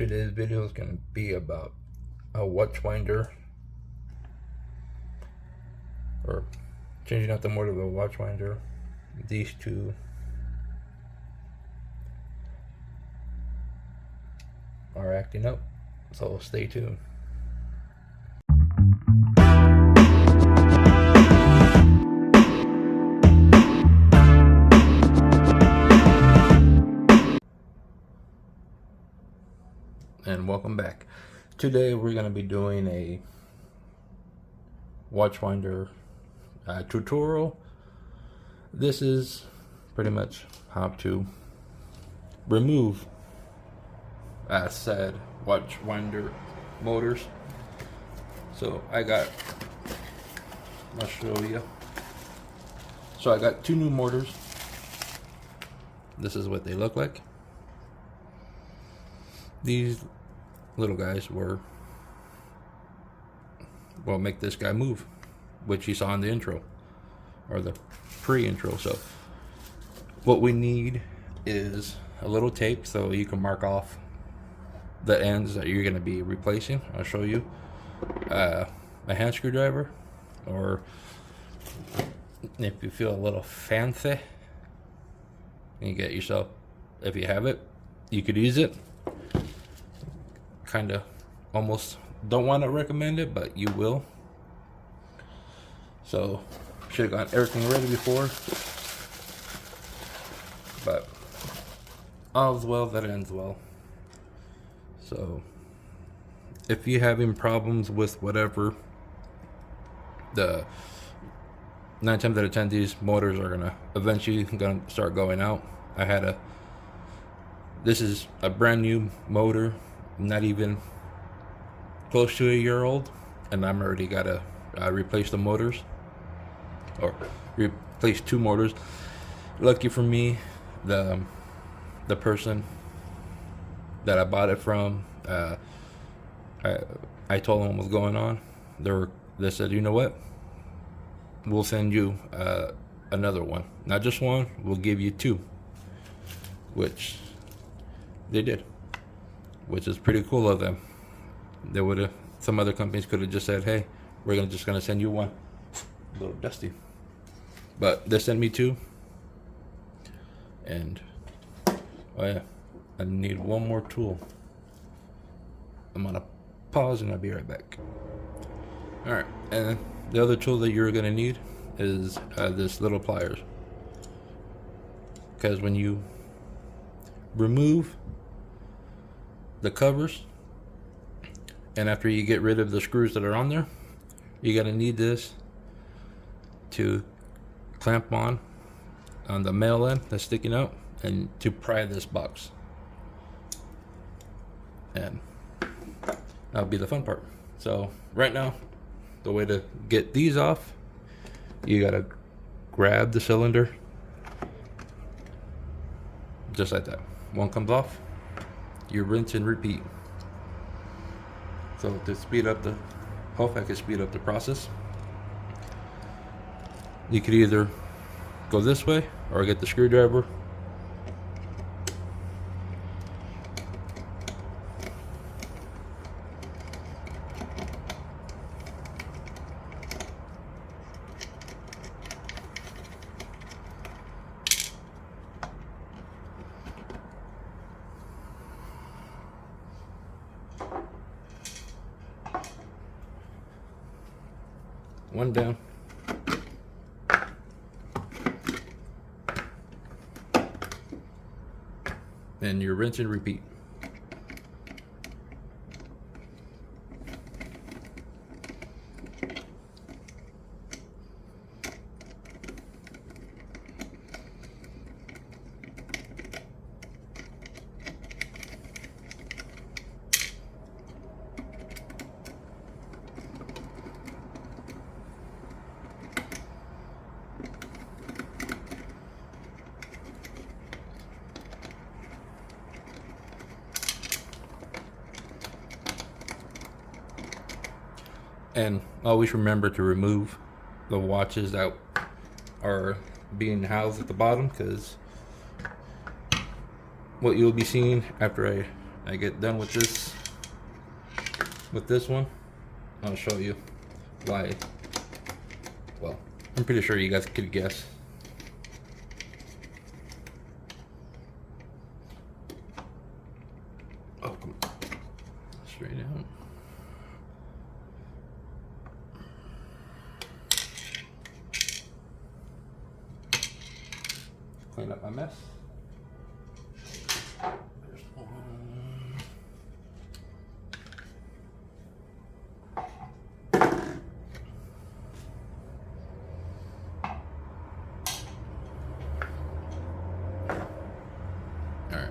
Today's video is going to be about a watch winder, or changing out the motor of a watch winder. These two are acting up, so stay tuned. And welcome back. Today we're going to be doing a watch winder tutorial. This is pretty much how to remove said watch winder motors. So I'll show you. So I got two new motors. This is what they look like. These little guys will make this guy move, which you saw in the intro or the pre-intro. So what we need is a little tape so you can mark off the ends that you're going to be replacing. I'll show you a hand screwdriver, or if you feel a little fancy, you get yourself, if you have it, you could use it. Kind of almost don't want to recommend it, but you will. So should have got everything ready before, but all's well that ends well. So if you're having problems with whatever, the 9 times out of 10 these motors are gonna eventually start going out. This is a brand new motor, not even close to a year old, and I'm already gotta replace the motors, or replace 2 motors. Lucky for me, the person that I bought it from, I told them what was going on. They said, you know what, we'll send you another one, not just one, we'll give you 2, which they did, which is pretty cool of them. Some other companies could have just said, hey, we're just gonna send you one. A little dusty, but they sent me 2. And oh yeah, I need one more tool. I'm gonna pause and I'll be right back. All right, and the other tool that you're gonna need is this little pliers, because when you remove the covers, and after you get rid of the screws that are on there, you're gonna need this to clamp on the male end that's sticking out, and to pry this box. And that'll be the fun part. So right now, the way to get these off, you gotta grab the cylinder just like that. One comes off, you rinse and repeat. So to speed up hopefully I can speed up the process. You could either go this way or get the screwdriver. One down. And you rinse and repeat. And always remember to remove the watches that are being housed at the bottom, because what you'll be seeing after I I get done with this one, I'll show you why. Well, I'm pretty sure you guys could guess. Oh, come on. Straight out. Clean up my mess. There's one. All right.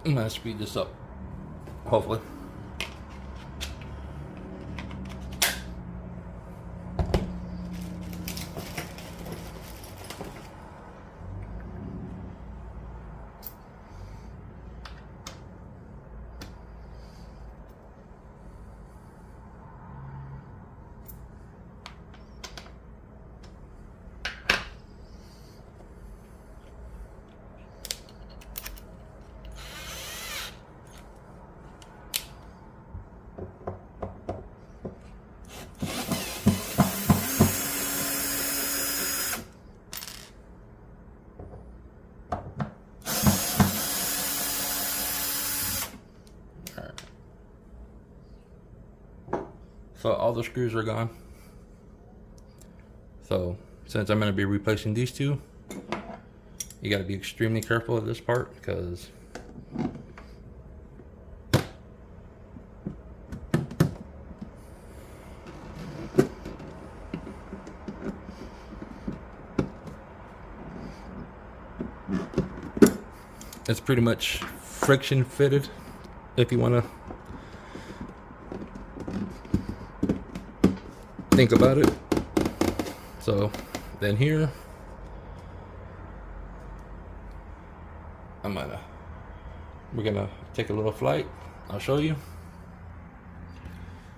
I'm gonna speed this up, hopefully. So all the screws are gone. So since I'm going to be replacing these two, you got to be extremely careful of this part because it's pretty much friction fitted if you want to think about it. So then here we're gonna take a little flight. I'll show you.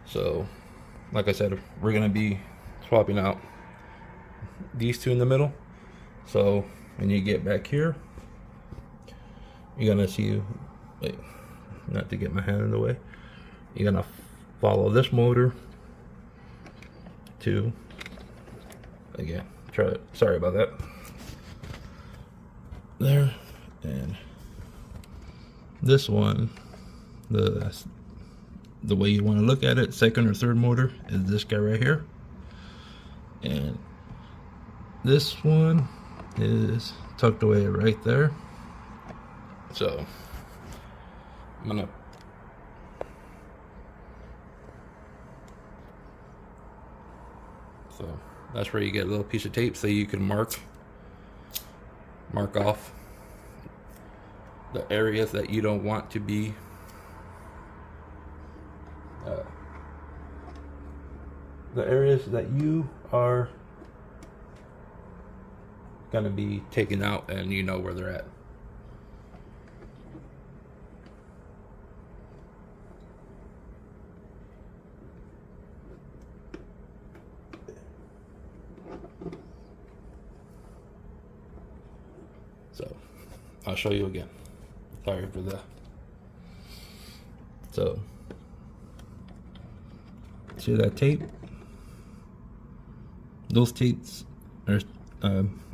So like I said, we're gonna be swapping out these two in the middle. So when you get back here, you're gonna see, wait, not to get my hand in the way, you're gonna follow this motor to, again, sorry about that, there, and this one, the way you want to look at it, second or third motor is this guy right here, and this one is tucked away right there. So I'm gonna so that's where you get a little piece of tape so you can mark off the areas that you don't want to be the areas that you are gonna be taking out, and you know where they're at. So I'll show you again. Sorry for that. So see that tape? Those tapes are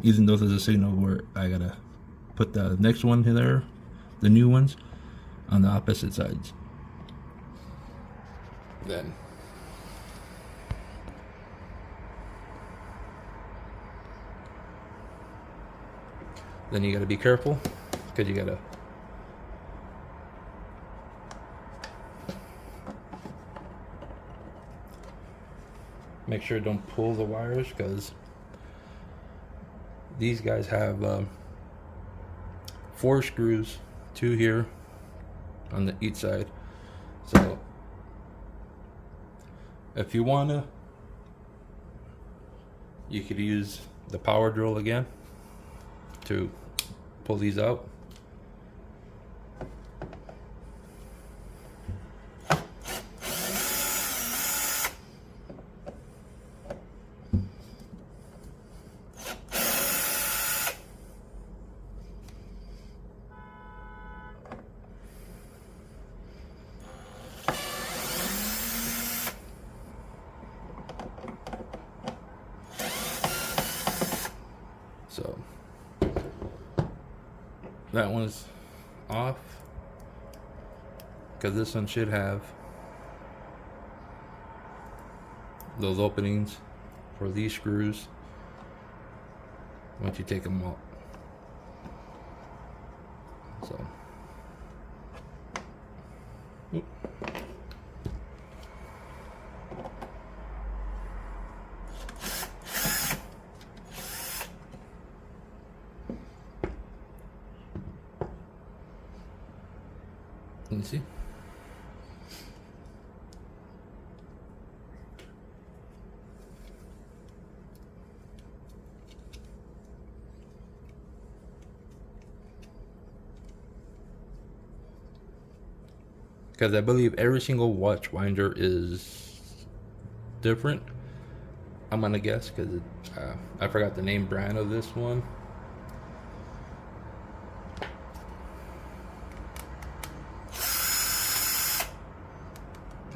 using those as a signal where I gotta put the next one in there, the new ones. on the opposite sides. Then you got to be careful, because you got to make sure don't pull the wires, because these guys have 4 screws, 2 here on each side. So if you wanna, you could use the power drill again to pull these out. So that one's off, because this one should have those openings for these screws once you take them out. So oop. You see? Because I believe every single watch winder is different. I'm gonna guess, because I forgot the name brand of this one.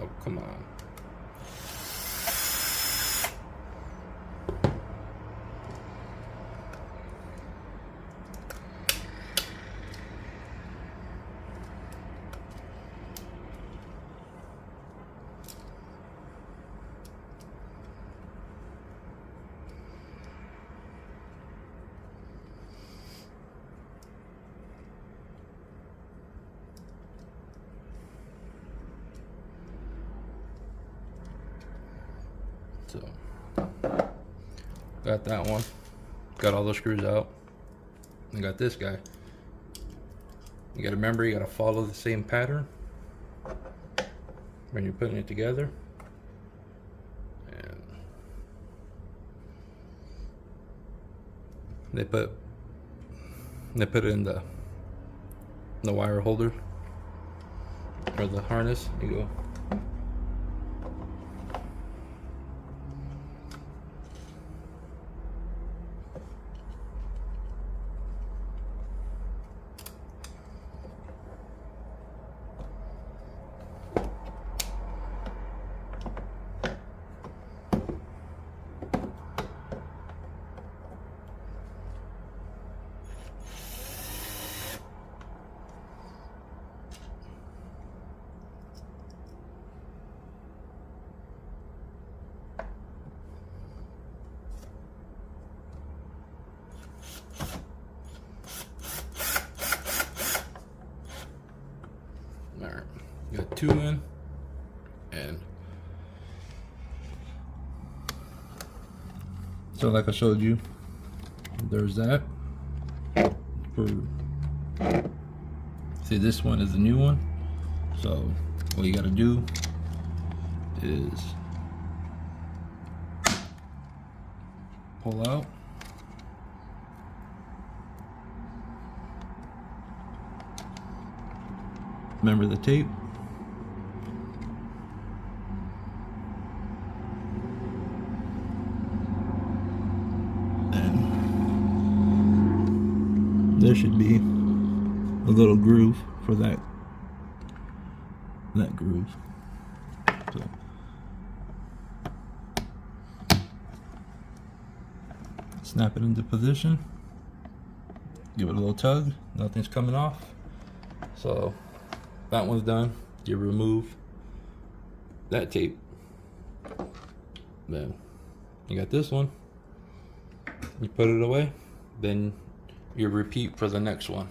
Oh, come on. So, got that one. Got all the screws out. I got this guy. You gotta remember, you gotta follow the same pattern when you're putting it together. And they put it in the wire holder or the harness. You go. Alright, got 2 in, and so like I showed you, there's that. See, this one is the new one. So what you gotta do is pull out. Remember the tape. And there should be a little groove for that groove. So snap it into position. Give it a little tug. Nothing's coming off. So that one's done, you remove that tape. Then you got this one, you put it away, then you repeat for the next one.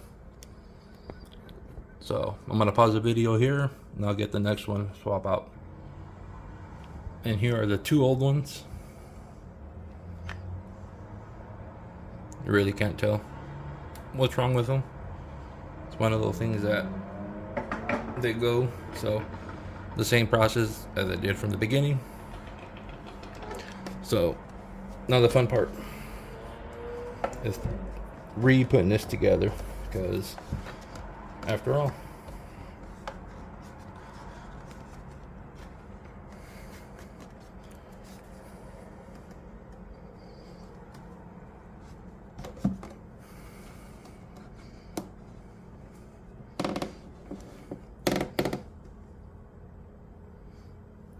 So I'm gonna pause the video here and I'll get the next one, swap out. And here are the two old ones. You really can't tell what's wrong with them. It's one of those things that they go. So the same process as I did from the beginning. So now the fun part is re-putting this together, because after all,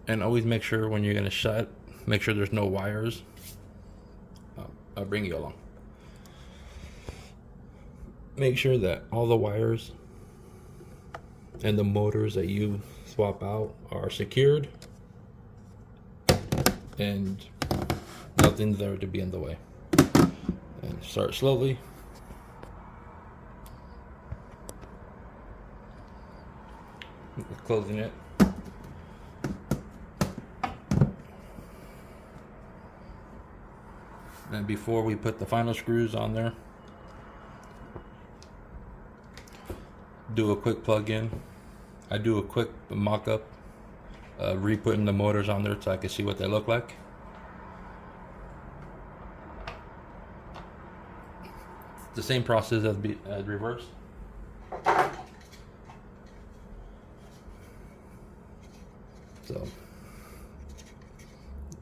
and always make sure when you're going to shut, make sure there's no wires. I'll bring you along. Make sure that all the wires and the motors that you swap out are secured and nothing's there to be in the way. And start slowly. Closing it. And before we put the final screws on there, do a quick plug-in. I do a quick mock-up, re-putting the motors on there so I can see what they look like. The same process as reverse. So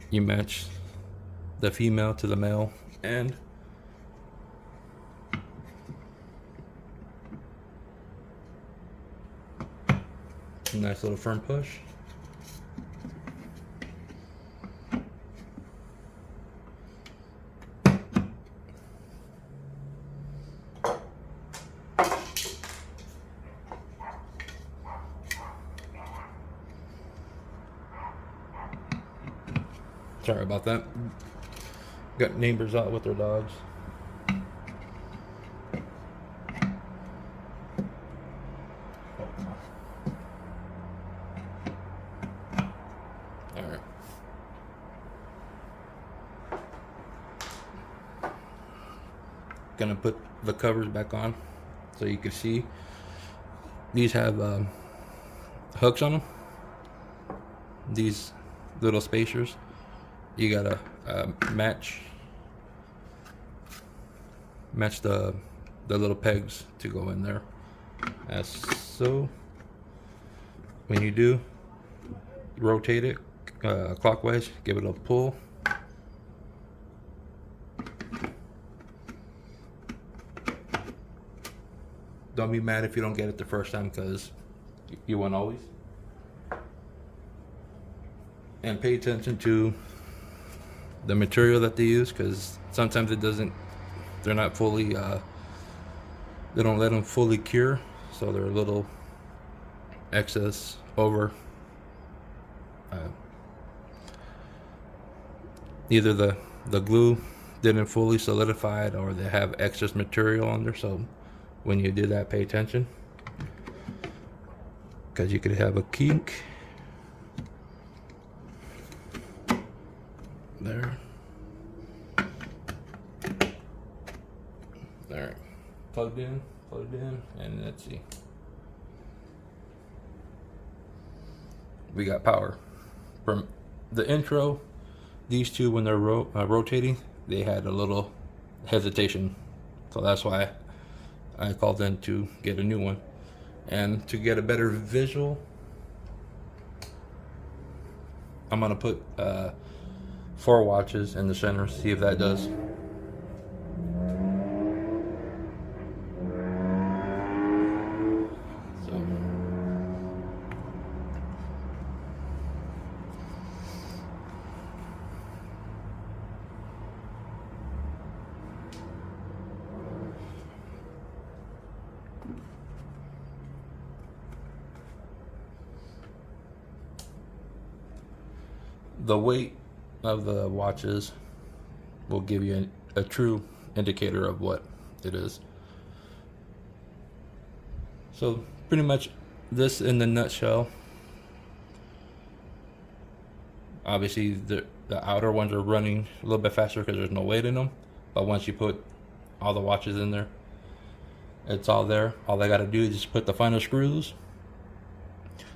you match the female to the male end. Nice little firm push. Sorry about that. Got neighbors out with their dogs. Alright. Gonna put the covers back on so you can see. These have hooks on them. These little spacers. You gotta match the little pegs to go in there, as so. When you do, rotate it clockwise, give it a pull. Don't be mad if you don't get it the first time, because you won't always. And pay attention to the material that they use, because sometimes they're not fully, they don't let them fully cure, so they're a little excess over. Either the glue didn't fully solidify it, or they have excess material on there. So when you do that, pay attention, because you could have a kink. There. Alright. Plugged in, and let's see. We got power. From the intro, these two, when they're rotating, they had a little hesitation. So that's why I called in to get a new one. And to get a better visual, I'm going to put 4 watches in the center, see if that does. The weight of the watches will give you a true indicator of what it is. So pretty much this in the nutshell. Obviously the outer ones are running a little bit faster because there's no weight in them, but once you put all the watches in there, it's all there. All I got to do is just put the final screws,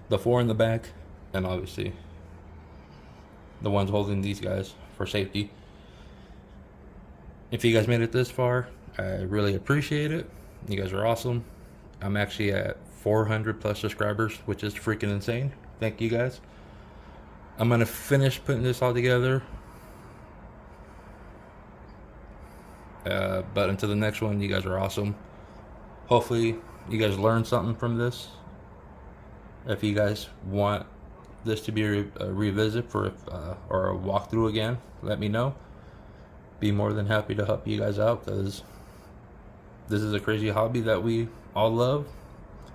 the 4 in the back, and obviously the ones holding these guys for safety. If you guys made it this far, I really appreciate it. You guys are awesome. I'm actually at 400 plus subscribers, which is freaking insane. Thank you guys. I'm gonna finish putting this all together, but until the next one, you guys are awesome. Hopefully you guys learned something from this. If you guys want this to be a revisit for or a walkthrough again, let me know. Be more than happy to help you guys out, because this is a crazy hobby that we all love.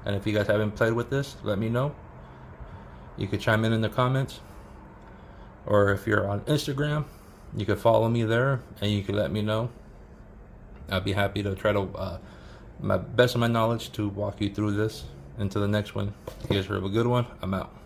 And if you guys haven't played with this, let me know. You could chime in the comments, or if you're on Instagram, you could follow me there and you can let me know. I'll be happy to try to my best of my knowledge to walk you through this. Until the next one, you guys have a good one. I'm out.